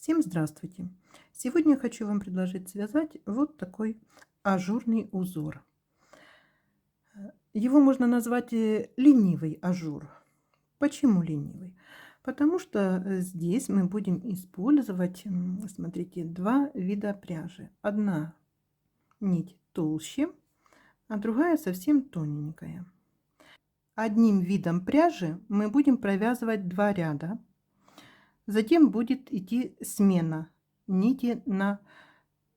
Всем здравствуйте! Сегодня я хочу вам предложить связать вот такой ажурный узор. Его можно назвать ленивый ажур. Почему ленивый? Потому что здесь мы будем использовать, смотрите, два вида пряжи. Одна нить толще, а другая совсем тоненькая. Одним видом пряжи мы будем провязывать два ряда. Затем будет идти смена нити на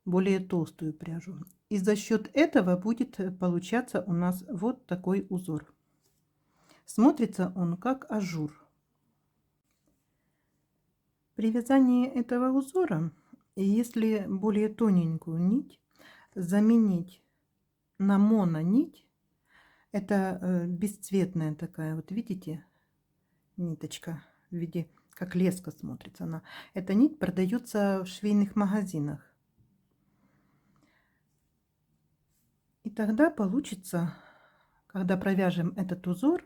более толстую пряжу. И за счет этого будет получаться у нас вот такой узор. Смотрится он как ажур. При вязании этого узора, если более тоненькую нить заменить на мононить, это бесцветная такая, вот видите, ниточка в виде, как леска смотрится она. Эта нить продается в швейных магазинах. И тогда получится, когда провяжем этот узор,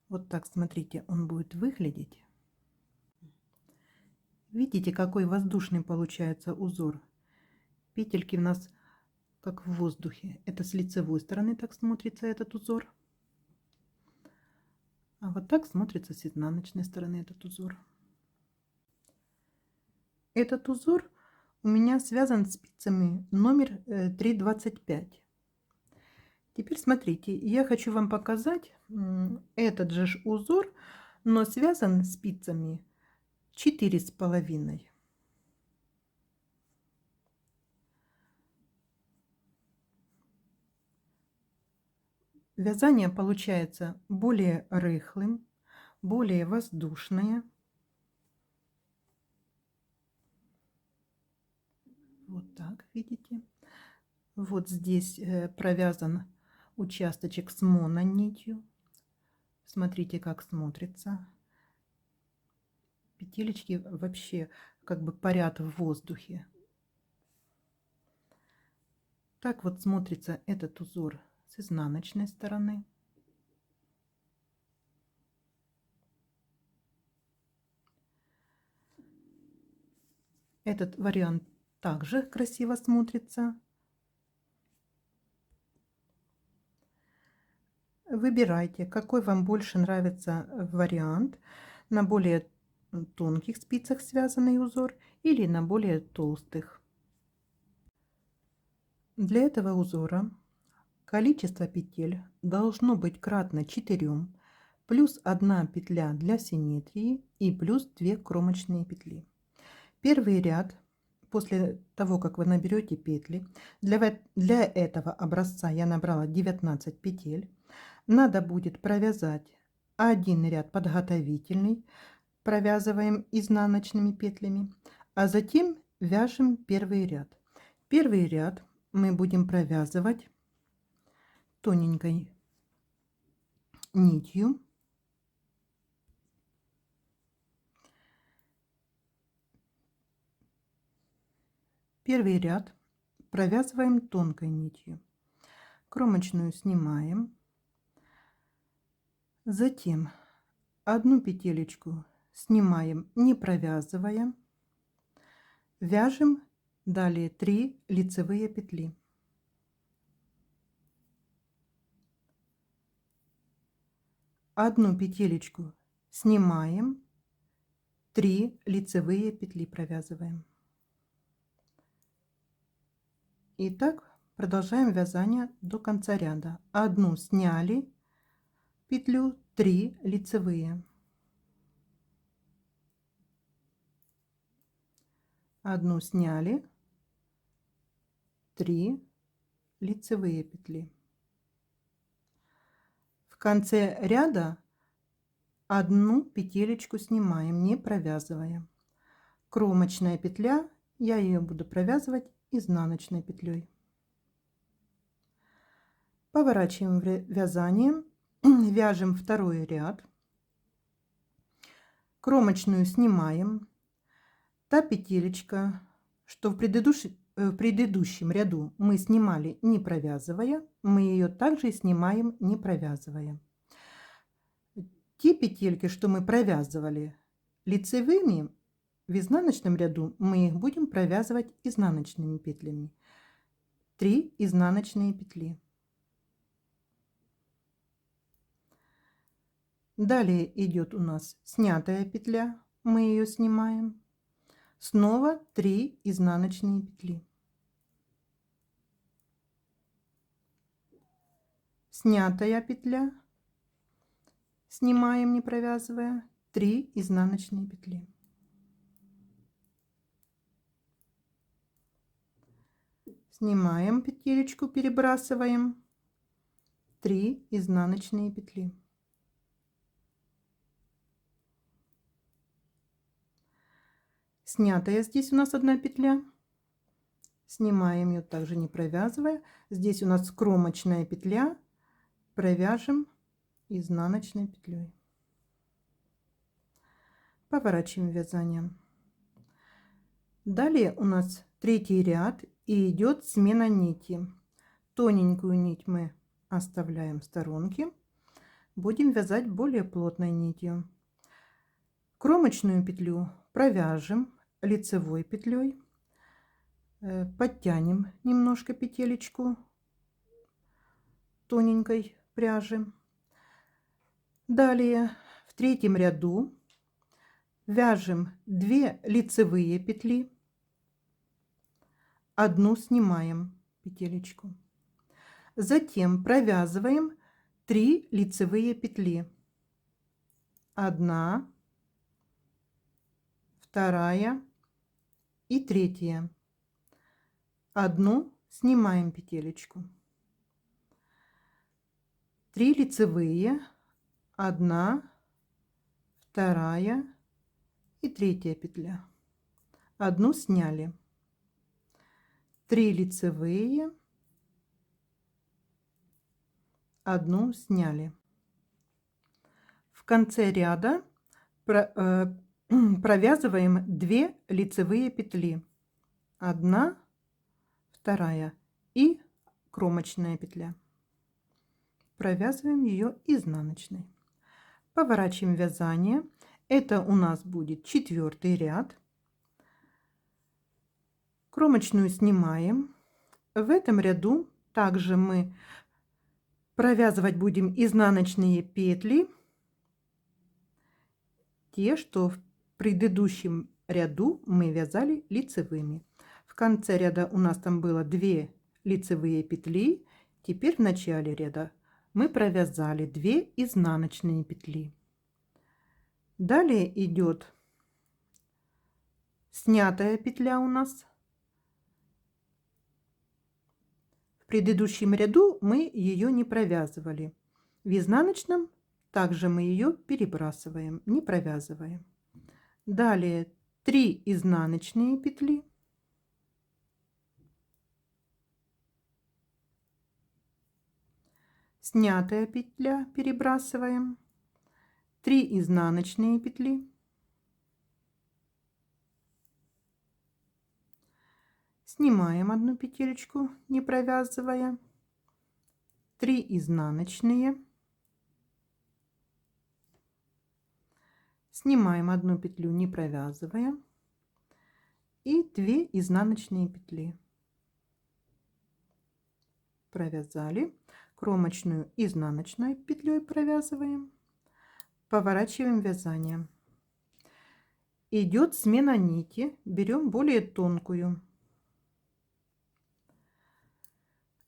вот так, смотрите, он будет выглядеть. Видите, какой воздушный получается узор? Петельки у нас как в воздухе. Это с лицевой стороны так смотрится этот узор. А вот так смотрится с изнаночной стороны этот узор. Этот узор у меня связан спицами номер 3,25. Теперь смотрите, я хочу вам показать этот же узор, но связан спицами 4,5. Вязание получается более рыхлым, более воздушное. Вот так, видите. Вот здесь провязан участочек с мононитью. Смотрите, как смотрится. Петелечки вообще как бы парят в воздухе. Так вот смотрится этот узор с изнаночной стороны. Этот вариант также красиво смотрится. Выбирайте, какой вам больше нравится вариант: на более тонких спицах связанный узор или на более толстых. Для этого узора количество петель должно быть кратно 4, плюс 1 петля для симметрии и плюс 2 кромочные петли. Первый ряд, после того, как вы наберете петли, для этого образца я набрала 19 петель, надо будет провязать один ряд подготовительный, провязываем изнаночными петлями, а затем вяжем первый ряд. Первый ряд мы будем провязывать тоненькой нитью. Первый ряд провязываем тонкой нитью. Кромочную снимаем. Затем одну петелечку снимаем, не провязывая. Вяжем далее 3 лицевые петли. Одну петелечку снимаем, 3 лицевые петли провязываем. И так продолжаем вязание до конца ряда. Одну сняли петлю, 3 лицевые. Одну сняли, 3 лицевые петли. В конце ряда одну петелечку снимаем, не провязывая. Кромочная петля, я ее буду провязывать изнаночной петлей. Поворачиваем вязание, вяжем второй ряд. Кромочную снимаем. Та петелечка, что в предыдущем ряду мы снимали не провязывая, мы ее также снимаем не провязывая. Те петельки, что мы провязывали лицевыми, В изнаночном ряду мы их будем провязывать изнаночными петлями. 3 изнаночные петли. Далее идет у нас снятая петля, мы ее снимаем. Снова 3 изнаночные петли. Снятая петля, снимаем не провязывая, 3 изнаночные петли. Снимаем петелечку, перебрасываем, 3 изнаночные петли. Снятая здесь у нас 1 петля. Снимаем ее также не провязывая. Здесь у нас кромочная петля. Провяжем изнаночной петлей. Поворачиваем вязание. Далее у нас 3-й ряд и идет смена нити. Тоненькую нить мы оставляем в сторонке. Будем вязать более плотной нитью. Кромочную петлю провяжем лицевой петлей. Подтянем немножко петелечку тоненькой пряжи. Далее в 3-м ряду вяжем 2 лицевые петли, 1 снимаем петелечку. Затем провязываем 3 лицевые петли. 1, 2 и 3. 1 снимаем петелечку. 3 лицевые, 1, 2 и 3 петля. 1 сняли. 3 лицевые, 1 сняли. В конце ряда провязываем 2 лицевые петли. 1, 2 и кромочная петля. Провязываем ее изнаночной. Поворачиваем вязание. Это у нас будет 4-й ряд. Кромочную снимаем. В этом ряду также мы провязывать будем изнаночные петли, те, что в предыдущем ряду мы вязали лицевыми. В конце ряда у нас там было 2 лицевые петли. Теперь в начале ряда мы провязали 2 изнаночные петли. Далее идет снятая петля у нас. В предыдущем ряду мы ее не провязывали. В изнаночном также мы ее перебрасываем, не провязываем. Далее 3 изнаночные петли. Снятая петля, перебрасываем. 3 изнаночные петли. Снимаем 1 петелечку, не провязывая. 3 изнаночные. Снимаем 1 петлю, не провязывая. И 2 изнаночные петли. Провязали. Кромочную изнаночной петлей провязываем. Поворачиваем вязание. Идет смена нити. Берем более тонкую.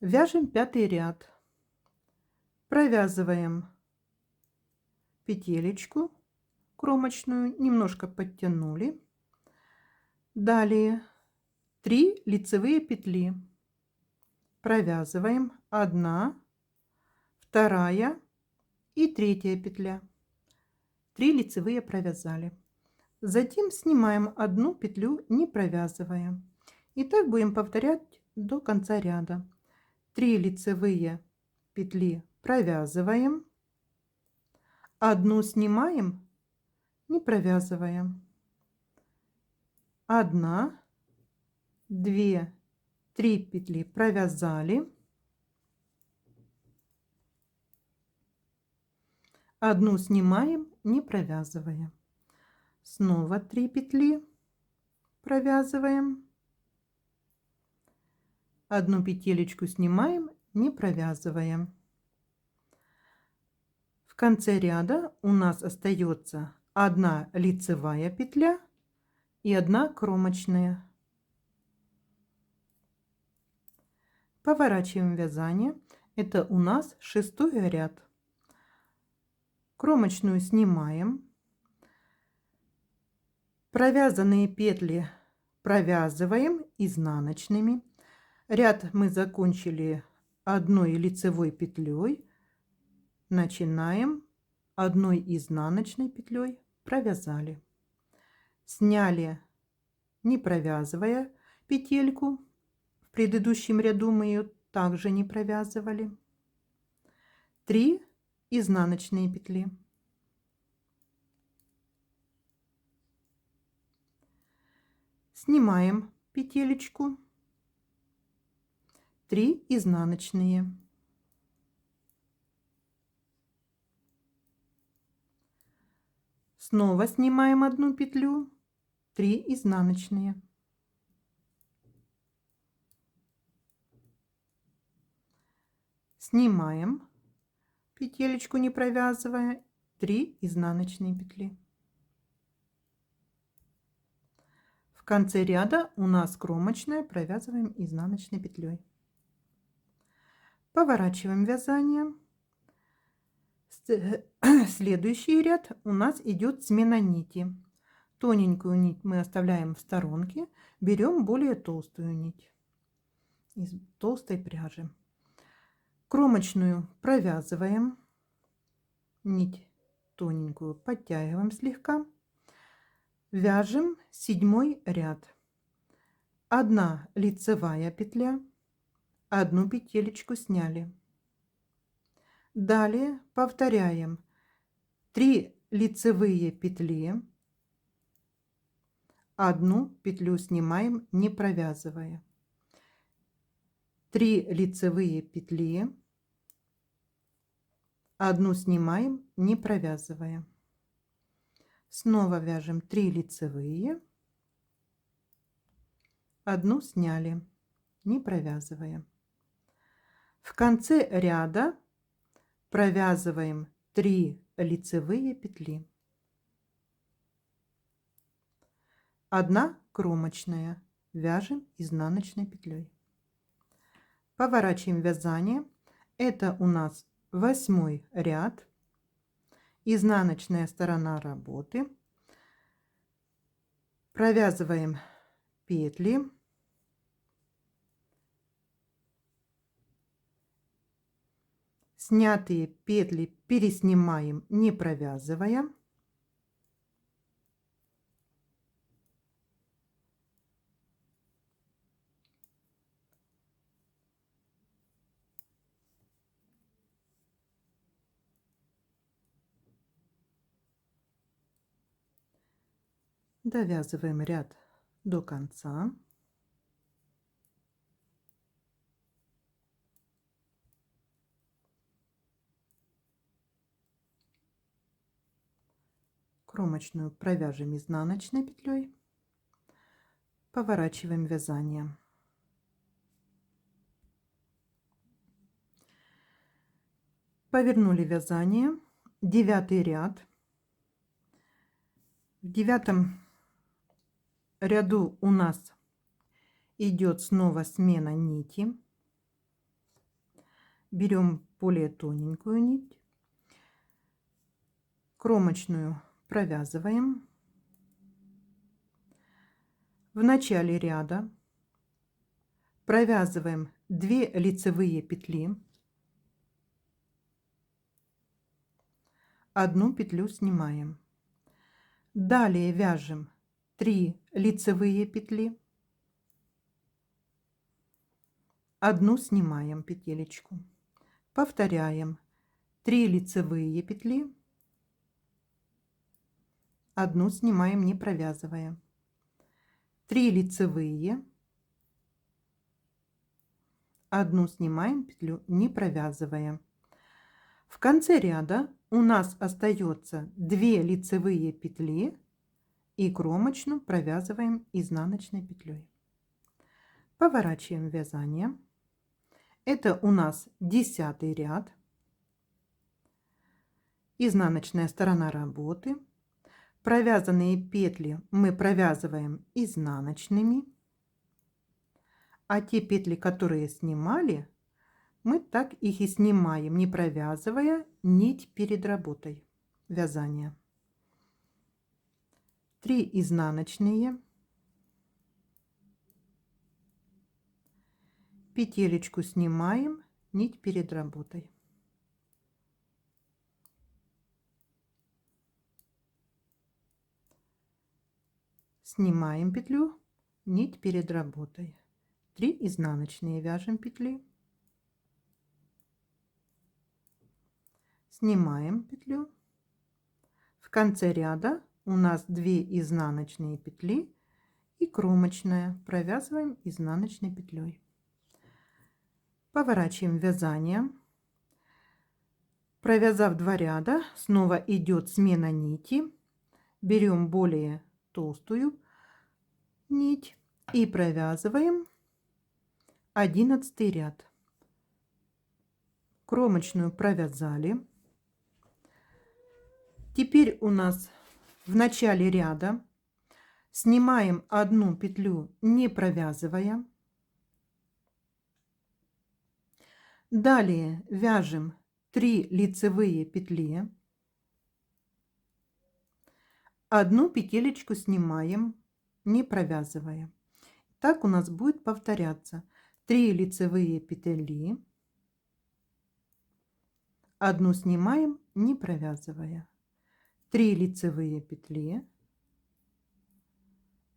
Вяжем 5-й ряд. Провязываем петелечку кромочную, немножко подтянули. Далее 3 лицевые петли. Провязываем 1, 2 и 3 петля. 3 лицевые провязали. Затем снимаем 1 петлю, не провязывая. И так будем повторять до конца ряда. 3 лицевые петли провязываем, 1 снимаем, не провязывая. 1, 2, 3 петли провязали. 1 снимаем, не провязывая. Снова 3 петли провязываем. Одну петелечку снимаем, не провязывая. В конце ряда у нас остается одна лицевая петля и одна кромочная. Поворачиваем вязание. Это у нас 6-й ряд. Кромочную снимаем. Провязанные петли провязываем изнаночными. Ряд мы закончили одной лицевой петлей. Начинаем одной изнаночной петлей, провязали. Сняли, не провязывая петельку. В предыдущем ряду мы ее также не провязывали. 3 изнаночные петли. Снимаем петелечку. 3 изнаночные. Снова снимаем одну петлю. 3 изнаночные. Снимаем петелечку, не провязывая, 3 изнаночные петли. В конце ряда у нас кромочная, провязываем изнаночной петлей. Поворачиваем вязание. Следующий ряд у нас идет смена нити. Тоненькую нить мы оставляем в сторонке, берем более толстую нить из толстой пряжи. Кромочную провязываем, нить тоненькую подтягиваем слегка, вяжем 7-й ряд. Одна лицевая петля, одну петелечку сняли. Далее повторяем 3 лицевые петли, одну петлю снимаем, не провязывая. 3 лицевые петли, одну снимаем, не провязывая. Снова вяжем 3 лицевые, одну сняли, не провязывая. В конце ряда провязываем 3 лицевые петли, одна кромочная, вяжем изнаночной петлей. Поворачиваем вязание. Это у нас 8-й ряд, изнаночная сторона работы. Провязываем петли. Снятые петли переснимаем, не провязывая. Довязываем ряд до конца. Кромочную провяжем изнаночной петлей. Поворачиваем вязание. Повернули вязание. 9-й ряд. В 9-м ряду у нас идет снова смена нити. Берем более тоненькую нить. Кромочную провязываем. В начале ряда провязываем 2 лицевые петли, одну петлю снимаем. Далее вяжем 3 лицевые петли, одну снимаем петелечку. Повторяем 3 лицевые петли, одну снимаем, не провязывая. 3 лицевые, одну снимаем петлю, не провязывая. В конце ряда у нас остается 2 лицевые петли и кромочную провязываем изнаночной петлей. Поворачиваем вязание. Это у нас 10 ряд. Изнаночная сторона работы. Провязанные петли мы провязываем изнаночными. А те петли, которые снимали, мы так их и снимаем, не провязывая нить перед работой вязания. 3 изнаночные, петелечку снимаем, нить перед работой. Снимаем петлю, нить перед работой. 3 изнаночные вяжем петли. Снимаем петлю. В конце ряда у нас 2 изнаночные петли и кромочная. Провязываем изнаночной петлей. Поворачиваем вязание. Провязав 2 ряда, снова идет смена нити. Берем более толстую нить и провязываем 11 ряд. Кромочную провязали. Теперь у нас в начале ряда снимаем одну петлю, не провязывая. Далее вяжем 3 лицевые петли. Одну петелечку снимаем, не провязывая. Так у нас будет повторяться. 3 лицевые петли. Одну снимаем, не провязывая. 3 лицевые петли.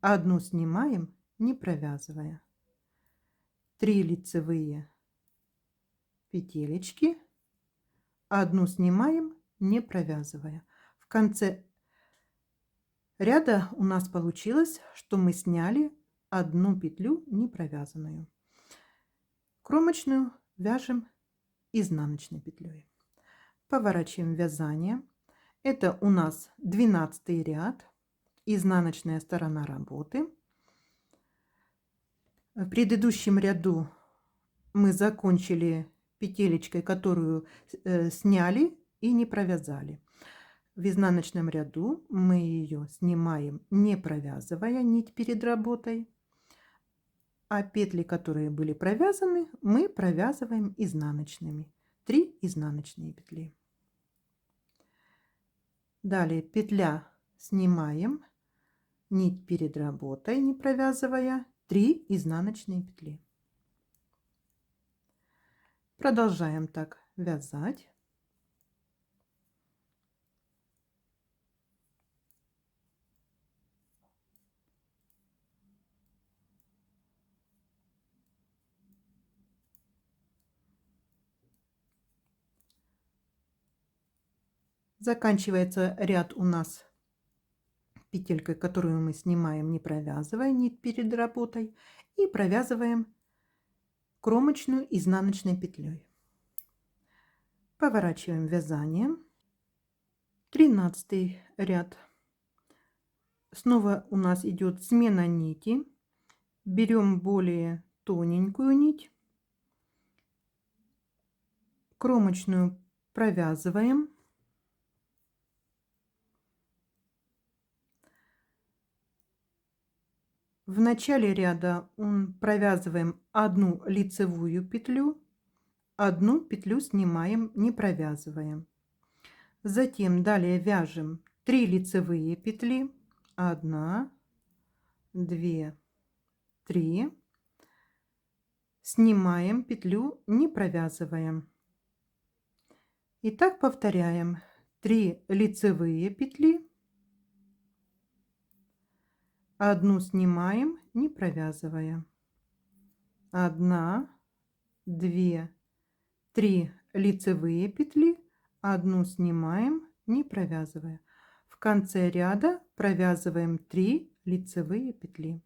Одну снимаем, не провязывая. 3 лицевые петелечки. Одну снимаем, не провязывая. В конце ряда у нас получилось, что мы сняли одну петлю не провязанную. Кромочную вяжем изнаночной петлей. Поворачиваем вязание. Это у нас 12 ряд, изнаночная сторона работы. В предыдущем ряду мы закончили петелечкой, которую сняли и не провязали. В изнаночном ряду мы ее снимаем, не провязывая нить перед работой, а петли, которые были провязаны, мы провязываем изнаночными. 3 изнаночные петли. Далее петля снимаем, нить перед работой, не провязывая, 3 изнаночные петли. Продолжаем так вязать. Заканчивается ряд у нас петелькой, которую мы снимаем, не провязывая нить перед работой, и провязываем кромочную изнаночной петлей. Поворачиваем вязание. 13 ряд. Снова у нас идет смена нити. Берем более тоненькую нить, кромочную провязываем. В начале ряда провязываем одну лицевую петлю, одну петлю снимаем, не провязываем. Затем далее вяжем 3 лицевые петли, 1, 2, 3, снимаем петлю, не провязываем. И так повторяем. 3 лицевые петли, одну снимаем, не провязывая. 1, 2, 3 лицевые петли, одну снимаем, не провязывая. В конце ряда провязываем 3 лицевые петли.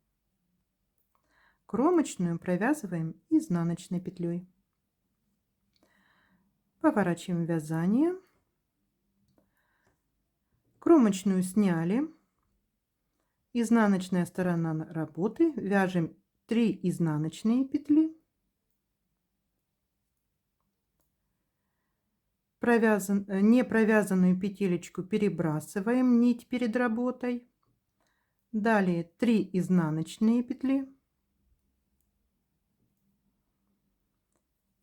Кромочную провязываем изнаночной петлей. Поворачиваем вязание. Кромочную сняли. Изнаночная сторона работы. Вяжем 3 изнаночные петли. Не провязанную петелечку перебрасываем нить перед работой. Далее 3 изнаночные петли.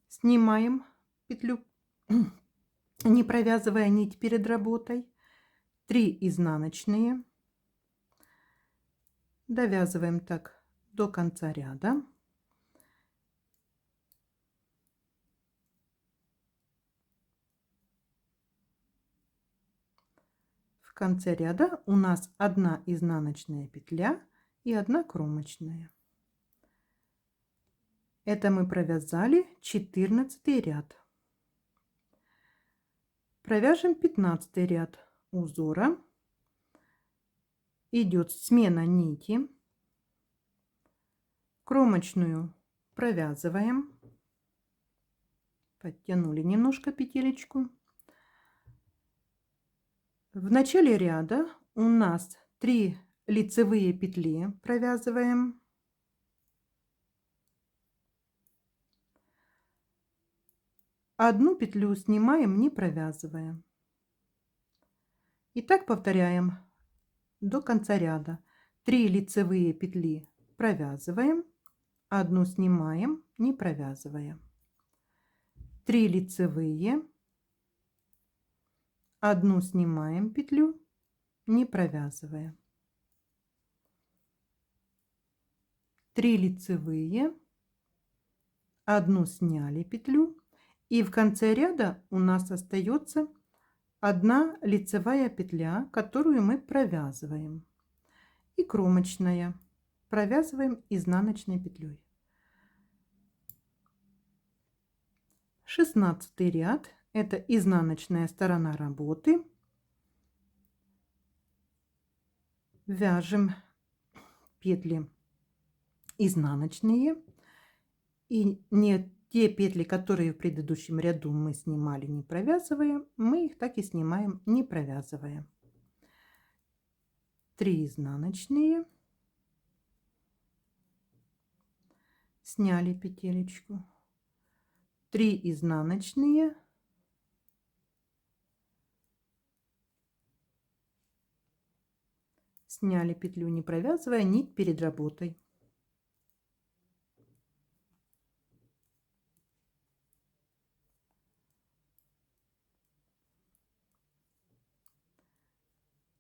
Снимаем петлю, не провязывая нить перед работой. 3 изнаночные. Довязываем так до конца ряда. В конце ряда у нас 1 изнаночная петля и 1 кромочная. Это мы провязали 14 ряд. Провяжем 15 ряд узора. Идет смена нити. Кромочную провязываем. Подтянули немножко петелечку. В начале ряда у нас 3 лицевые петли провязываем. Одну петлю снимаем, не провязывая. И так повторяем до конца ряда. 3 лицевые петли провязываем, одну снимаем, не провязывая. 3 лицевые, одну снимаем петлю, не провязывая. 3 лицевые, одну сняли петлю, и в конце ряда у нас остается 1 лицевая петля, которую мы провязываем, и кромочная провязываем изнаночной петлей. 16 ряд — это изнаночная сторона работы. Вяжем петли изнаночные, и не те петли, которые в предыдущем ряду мы снимали, не провязывая, мы их так и снимаем, не провязывая. 3 изнаночные, сняли петелечку, 3 изнаночные, сняли петлю, не провязывая, нить перед работой.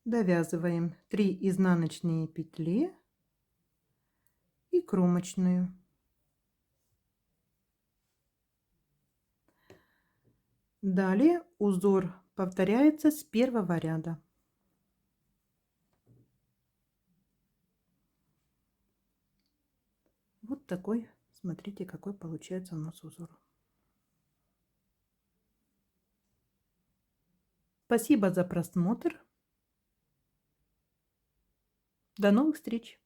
Довязываем 3 изнаночные петли и кромочную. Далее узор повторяется с первого ряда. Вот такой, смотрите, какой получается у нас узор. Спасибо за просмотр. До новых встреч!